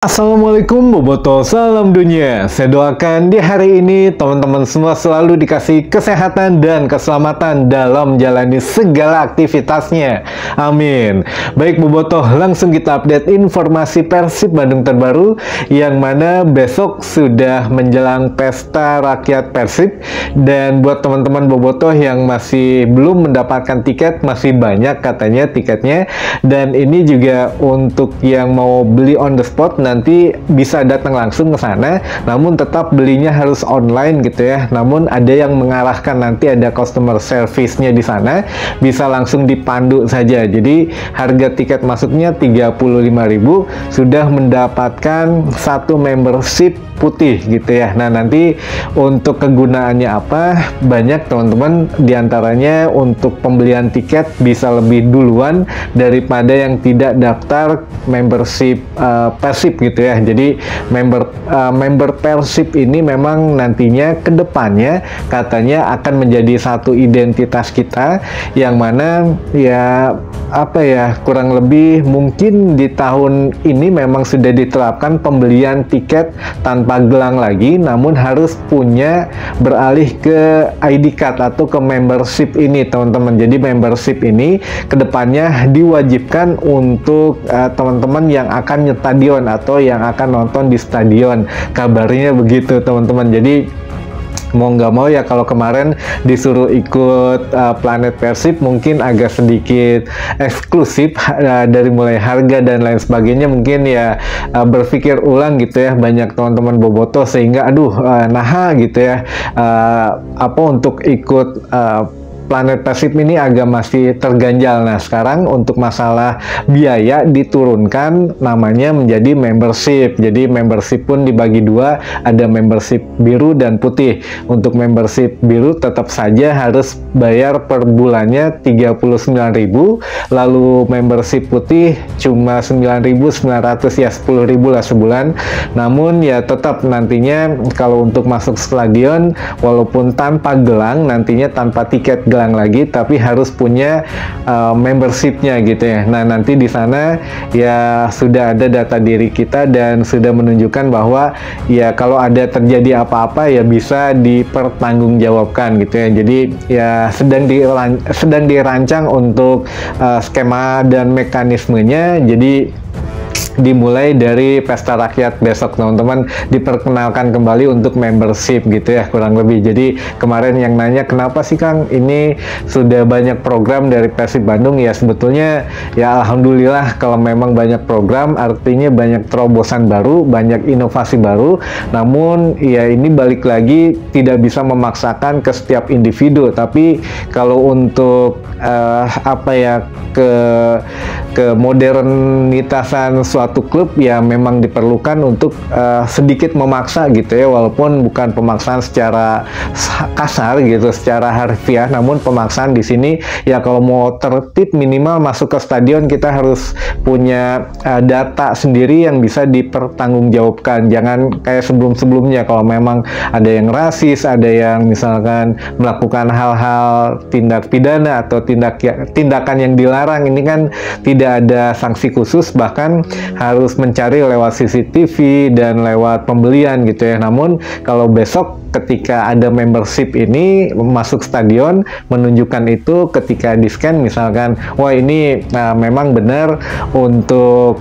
Assalamualaikum Boboto, salam dunia. Saya doakan di hari ini teman-teman semua selalu dikasih kesehatan dan keselamatan dalam menjalani segala aktivitasnya. Amin. Baik Boboto, langsung kita update informasi Persib Bandung terbaru, yang mana besok sudah menjelang Pesta Rakyat Persib. Dan buat teman-teman Boboto yang masih belum mendapatkan tiket, masih banyak katanya tiketnya. Dan ini juga untuk yang mau beli on the spot, nanti bisa datang langsung ke sana, namun tetap belinya harus online gitu ya. Namun ada yang mengarahkan, nanti ada customer service-nya di sana, bisa langsung dipandu saja. Jadi harga tiket masuknya 35.000, sudah mendapatkan satu membership putih gitu ya. Nah, nanti untuk kegunaannya apa, banyak teman-teman, diantaranya untuk pembelian tiket bisa lebih duluan daripada yang tidak daftar membership Persib gitu ya. Jadi member Persib ini memang nantinya kedepannya katanya akan menjadi satu identitas kita, yang mana ya apa ya, kurang lebih mungkin di tahun ini memang sudah diterapkan pembelian tiket tanpa gelang lagi, namun harus punya beralih ke ID card atau ke membership ini teman-teman. Jadi membership ini kedepannya diwajibkan untuk teman-teman yang akan nyetadion atau yang akan nonton di stadion, kabarnya begitu teman-teman. Jadi mau nggak mau ya, kalau kemarin disuruh ikut Planet Persib mungkin agak sedikit eksklusif dari mulai harga dan lain sebagainya, mungkin ya berpikir ulang gitu ya banyak teman-teman Boboto, sehingga nah gitu ya, apa untuk ikut Planet Persib ini agak masih terganjal. Nah, sekarang untuk masalah biaya diturunkan, namanya menjadi membership. Jadi membership pun dibagi dua, ada membership biru dan putih. Untuk membership biru tetap saja harus bayar per bulannya 39.000, lalu membership putih cuma 9.900 ya, 10.000 lah sebulan. Namun ya tetap nantinya kalau untuk masuk stadion, walaupun tanpa gelang, nantinya tanpa tiket gelang lagi, tapi harus punya membershipnya gitu ya. Nah, nanti di sana ya sudah ada data diri kita dan sudah menunjukkan bahwa ya kalau ada terjadi apa-apa ya bisa dipertanggungjawabkan gitu ya. Jadi ya sedang dirancang untuk skema dan mekanismenya. Jadi dimulai dari Pesta Rakyat besok teman-teman, diperkenalkan kembali untuk membership gitu ya, kurang lebih. Jadi kemarin yang nanya kenapa sih Kang ini sudah banyak program dari Persib Bandung, ya sebetulnya ya alhamdulillah kalau memang banyak program artinya banyak terobosan baru, banyak inovasi baru. Namun ya ini balik lagi tidak bisa memaksakan ke setiap individu, tapi kalau untuk apa ya, ke modernitasan suatu klub ya memang diperlukan untuk sedikit memaksa gitu ya, walaupun bukan pemaksaan secara kasar gitu, secara harfiah, namun pemaksaan di sini ya kalau mau tertib minimal masuk ke stadion kita harus punya data sendiri yang bisa dipertanggungjawabkan. Jangan kayak sebelum-sebelumnya, kalau memang ada yang rasis, ada yang misalkan melakukan hal-hal tindak pidana atau tindakan yang dilarang, ini kan tidak ada sanksi khusus, bahkan harus mencari lewat CCTV dan lewat pembelian gitu ya. Namun kalau besok ketika ada membership ini masuk stadion, menunjukkan itu ketika di scan misalkan, wah ini memang benar untuk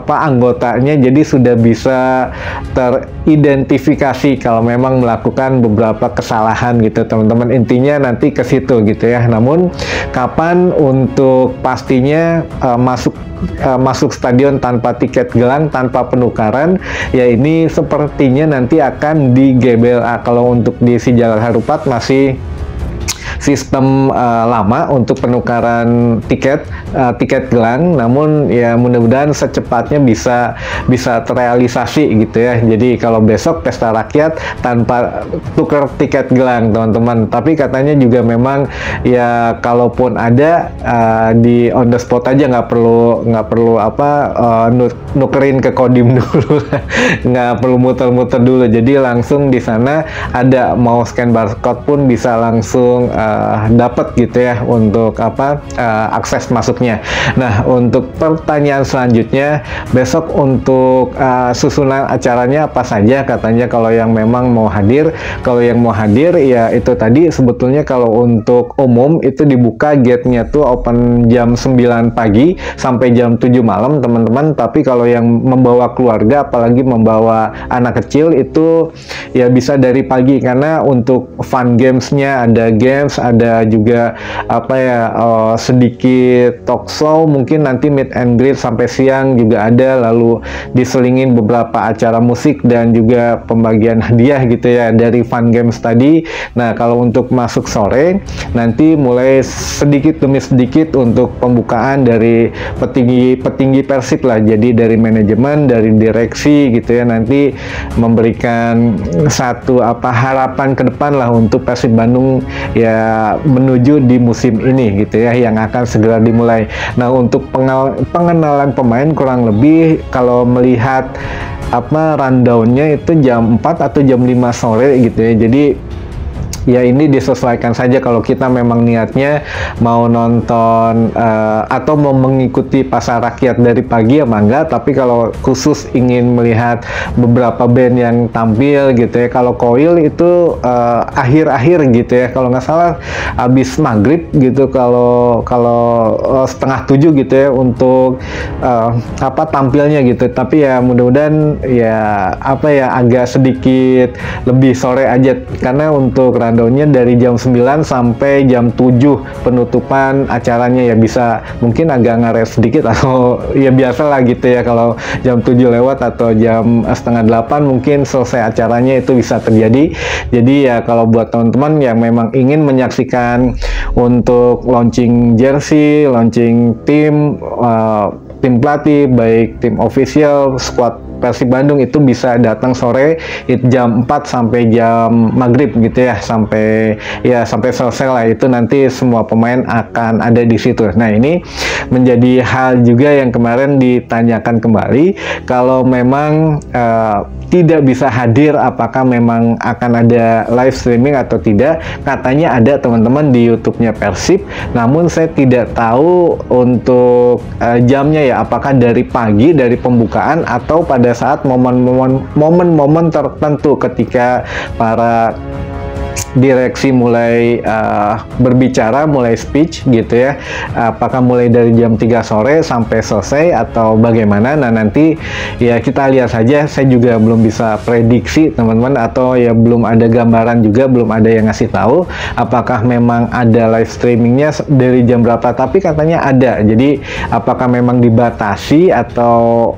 anggotanya, jadi sudah bisa teridentifikasi kalau memang melakukan beberapa kesalahan gitu teman-teman. Intinya nanti ke situ gitu ya. Namun kapan untuk pastinya masuk stadion tanpa tiket gelang, tanpa penukaran, ya ini sepertinya nanti akan di GBLA. Kalau untuk di Sijalak Harupat masih sistem lama untuk penukaran tiket gelang, namun ya mudah-mudahan secepatnya bisa terrealisasi gitu ya. Jadi kalau besok Pesta Rakyat tanpa tukar tiket gelang teman-teman, tapi katanya juga memang ya kalaupun ada di on the spot aja, nggak perlu nukerin ke Kodim dulu nggak perlu muter-muter dulu, jadi langsung di sana ada, mau scan barcode pun bisa langsung dapat gitu ya untuk akses masuknya. Nah, untuk pertanyaan selanjutnya, besok untuk susunan acaranya apa saja? Katanya kalau yang memang mau hadir, ya itu tadi sebetulnya kalau untuk umum itu dibuka gate-nya tuh open jam 9 pagi sampai jam 7 malam teman-teman. Tapi kalau yang membawa keluarga apalagi membawa anak kecil itu ya bisa dari pagi, karena untuk fun gamesnya ada games, ada juga sedikit talk show, mungkin nanti meet and greet sampai siang juga ada, lalu diselingin beberapa acara musik dan juga pembagian hadiah gitu ya dari fun games tadi. Nah, kalau untuk masuk sore nanti mulai sedikit demi sedikit untuk pembukaan dari petinggi Persib lah, jadi dari manajemen, dari direksi gitu ya, nanti memberikan satu harapan ke depan lah untuk Persib Bandung ya menuju di musim ini gitu ya, yang akan segera dimulai. Nah, untuk pengenalan pemain kurang lebih kalau melihat rundown-nya itu jam 4 atau jam 5 sore gitu ya. Jadi ya ini disesuaikan saja kalau kita memang niatnya mau nonton atau mau mengikuti pasar rakyat dari pagi ya mangga, tapi kalau khusus ingin melihat beberapa band yang tampil gitu ya, kalau Koil itu akhir-akhir gitu ya, kalau nggak salah habis maghrib gitu, kalau setengah 7 gitu ya untuk tampilnya gitu. Tapi ya mudah-mudahan ya agak sedikit lebih sore aja, karena untuk rundownnya dari jam 9 sampai jam 7 penutupan acaranya, ya bisa mungkin agak ngaret sedikit atau ya biasa lah gitu ya, kalau jam 7 lewat atau jam setengah 8 mungkin selesai acaranya, itu bisa terjadi. Jadi ya kalau buat teman-teman yang memang ingin menyaksikan untuk launching jersey, launching tim pelatih, baik tim official, squad Persib Bandung, itu bisa datang sore jam 4 sampai jam maghrib gitu ya, sampai selesai lah, itu nanti semua pemain akan ada di situ. Nah, ini menjadi hal juga yang kemarin ditanyakan kembali, kalau memang tidak bisa hadir apakah memang akan ada live streaming atau tidak. Katanya ada teman-teman di YouTube-nya Persib, namun saya tidak tahu untuk jamnya ya, apakah dari pagi dari pembukaan atau pada saat momen-momen tertentu ketika para direksi mulai berbicara, mulai speech gitu ya, apakah mulai dari jam 3 sore sampai selesai atau bagaimana. Nah, nanti ya kita lihat saja, saya juga belum bisa prediksi teman-teman, atau ya belum ada gambaran juga, belum ada yang ngasih tahu apakah memang ada live streamingnya dari jam berapa, tapi katanya ada. Jadi apakah memang dibatasi atau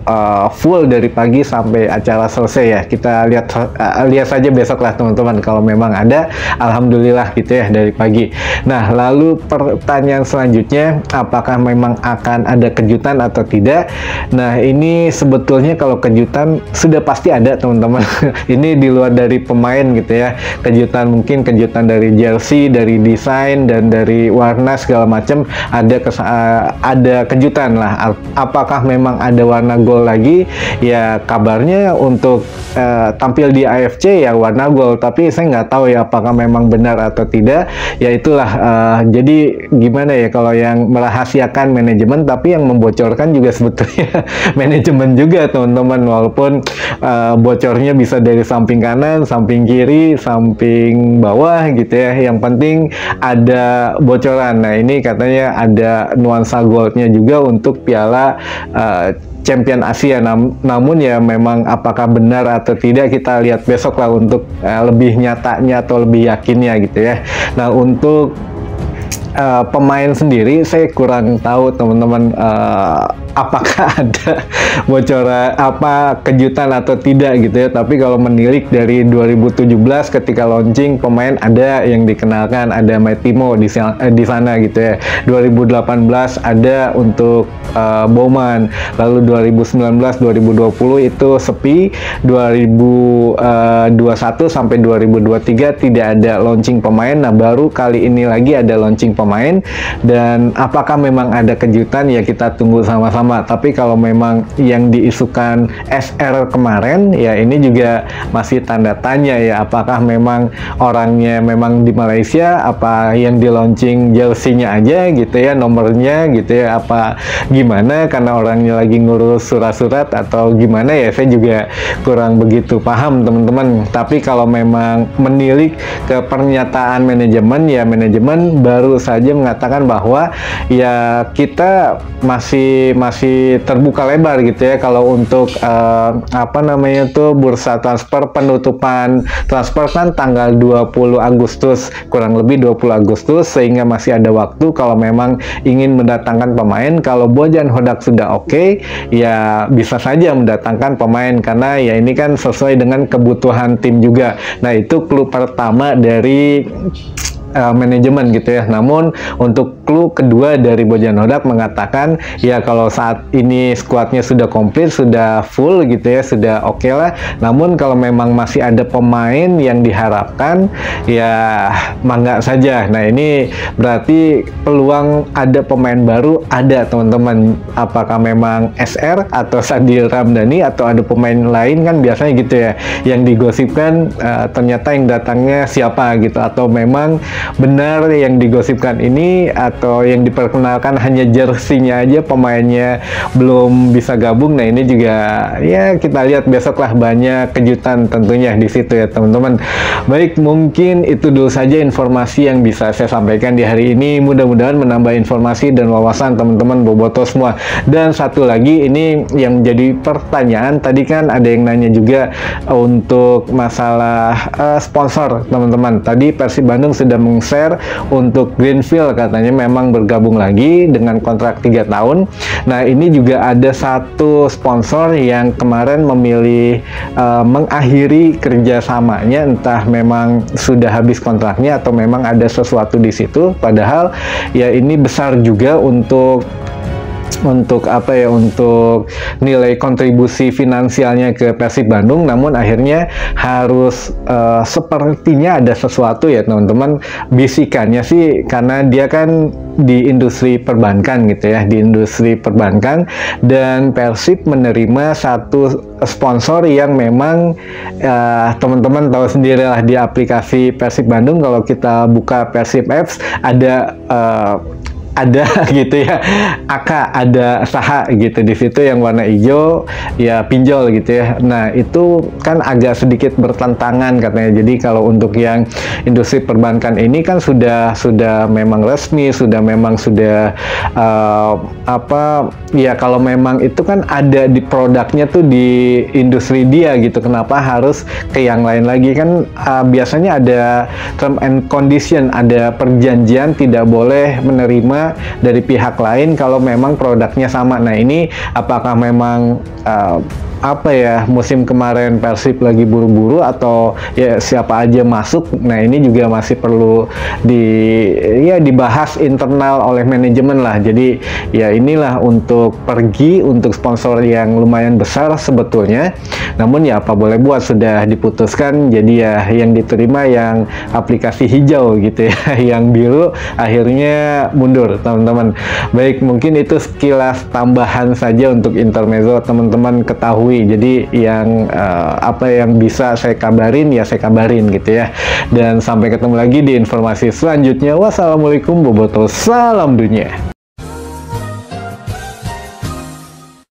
full dari pagi sampai acara selesai, ya kita lihat saja besok lah teman-teman. Kalau memang ada, alhamdulillah gitu ya dari pagi. Nah, lalu pertanyaan selanjutnya, apakah memang akan ada kejutan atau tidak? Nah, ini sebetulnya kalau kejutan sudah pasti ada teman-teman. Ini di luar dari pemain gitu ya. Kejutan mungkin kejutan dari jersey, dari desain dan dari warna segala macam, ada kejutan lah. Apakah memang ada warna gold lagi? Ya kabarnya untuk tampil di AFC ya warna gold, tapi saya nggak tahu ya apakah memang benar atau tidak. Ya itulah, jadi gimana ya, kalau yang merahasiakan manajemen, tapi yang membocorkan juga sebetulnya manajemen juga teman-teman, walaupun bocornya bisa dari samping kanan, samping kiri, samping bawah gitu ya, yang penting ada bocoran. Nah, ini katanya ada nuansa goldnya juga untuk piala Champion Asia, namun ya memang apakah benar atau tidak kita lihat besok lah untuk lebih nyatanya atau lebih yakinnya gitu ya. Nah, untuk pemain sendiri saya kurang tahu teman-teman, apakah ada bocoran kejutan atau tidak gitu ya. Tapi kalau menilik dari 2017 ketika launching pemain ada yang dikenalkan, ada Maitimo di sana gitu ya. 2018 ada untuk Bowman, lalu 2019 2020 itu sepi, 2021 sampai 2023 tidak ada launching pemain. Nah, baru kali ini lagi ada launching pemain, dan apakah memang ada kejutan ya kita tunggu sama-sama sama. Tapi kalau memang yang diisukan SR kemarin, ya ini juga masih tanda tanya ya, apakah memang orangnya memang di Malaysia, apa yang di launching jersey-nya aja gitu ya, nomornya gitu ya, apa gimana karena orangnya lagi ngurus surat-surat atau gimana ya, saya juga kurang begitu paham teman-teman. Tapi kalau memang menilik ke pernyataan manajemen, ya manajemen baru saja mengatakan bahwa ya kita masih terbuka lebar gitu ya kalau untuk apa namanya tuh bursa transfer, penutupan transfer kan tanggal 20 Agustus, kurang lebih 20 Agustus, sehingga masih ada waktu kalau memang ingin mendatangkan pemain. Kalau Bojan Hodak sudah oke, ya bisa saja mendatangkan pemain karena ya ini kan sesuai dengan kebutuhan tim juga. Nah, itu clue pertama dari manajemen gitu ya. Namun untuk clue kedua dari Bojan Hodak mengatakan ya kalau saat ini skuadnya sudah komplit, sudah full gitu ya, sudah oke lah. Namun kalau memang masih ada pemain yang diharapkan ya mangga saja. Nah, ini berarti peluang ada pemain baru ada teman-teman. Apakah memang SR atau Sadil Ramdhani atau ada pemain lain, kan biasanya gitu ya yang digosipkan, ternyata yang datangnya siapa gitu, atau memang benar yang digosipkan ini atau yang diperkenalkan hanya jersinya aja, pemainnya belum bisa gabung. Nah, ini juga ya kita lihat besoklah, banyak kejutan tentunya di situ ya teman-teman. Baik, mungkin itu dulu saja informasi yang bisa saya sampaikan di hari ini. Mudah-mudahan menambah informasi dan wawasan teman-teman boboto semua. Dan satu lagi, ini yang menjadi pertanyaan tadi kan ada yang nanya juga untuk masalah sponsor teman-teman. Tadi Persib Bandung sudah share untuk Greenfield, katanya memang bergabung lagi dengan kontrak 3 tahun. Nah, ini juga ada satu sponsor yang kemarin memilih mengakhiri kerjasamanya, entah memang sudah habis kontraknya atau memang ada sesuatu di situ. Padahal ya ini besar juga untuk apa ya, untuk nilai kontribusi finansialnya ke Persib Bandung. Namun akhirnya harus sepertinya ada sesuatu ya teman-teman, bisikannya sih karena dia kan di industri perbankan gitu ya, di industri perbankan, dan Persib menerima satu sponsor yang memang teman-teman tahu sendirilah di aplikasi Persib Bandung. Kalau kita buka Persib Apps ada gitu ya, AK, ada Saha gitu di situ yang warna hijau ya, pinjol gitu ya. Nah, itu kan agak sedikit bertentangan katanya. Jadi kalau untuk yang industri perbankan ini kan sudah memang resmi, sudah apa ya, kalau memang itu kan ada di produknya tuh di industri dia gitu, kenapa harus ke yang lain lagi? Kan biasanya ada term and condition, ada perjanjian tidak boleh menerima dari pihak lain kalau memang produknya sama. Nah, ini apakah memang apa ya, musim kemarin Persib lagi buru-buru atau ya siapa aja masuk? Nah, ini juga masih perlu dibahas internal oleh manajemen lah. Jadi ya inilah untuk pergi untuk sponsor yang lumayan besar sebetulnya. Namun ya apa boleh buat, sudah diputuskan. Jadi ya yang diterima yang aplikasi hijau gitu ya, yang biru akhirnya mundur teman-teman. Baik, mungkin itu sekilas tambahan saja untuk intermezzo teman-teman ketahui. Jadi yang apa yang bisa saya kabarin ya saya kabarin gitu ya. Dan sampai ketemu lagi di informasi selanjutnya. Wassalamualaikum boboto, salam dunia.